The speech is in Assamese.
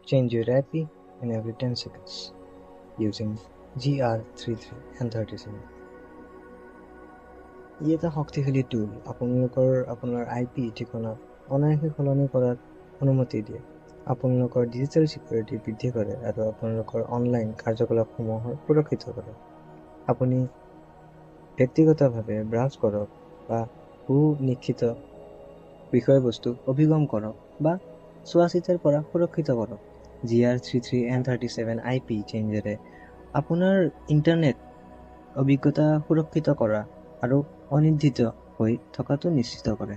Change your IP in every 10 seconds using GR33 and 37. ই এটা শক্তিশালী টুল আপোনাৰ IP ঠিকনা অনায়াসে সলনি কৰাৰ অনুমতি দিয়ে। আপোনালোকৰ ডিজিটেল সিকিউৰিটি বৃদ্ধি কৰে আৰু আপোনালোকৰ অনলাইন কাৰ্যকলাপসমূহৰ সুৰক্ষিত কৰে। আপুনি ব্যক্তিগতভাৱে ব্ৰাউজ কৰক বা সুনিশ্চিত বিষয়বস্তু অভিগম কৰক বা চোৱাচিতাৰ পৰা সুৰক্ষিত কৰক। GR33 and 37 IP চেঞ্জাৰে আপোনাৰ ইণ্টাৰনেট অভিজ্ঞতা সুৰক্ষিত কৰা আৰু অনিৰ্দিষ্ট হৈ থকাটো নিশ্চিত কৰে।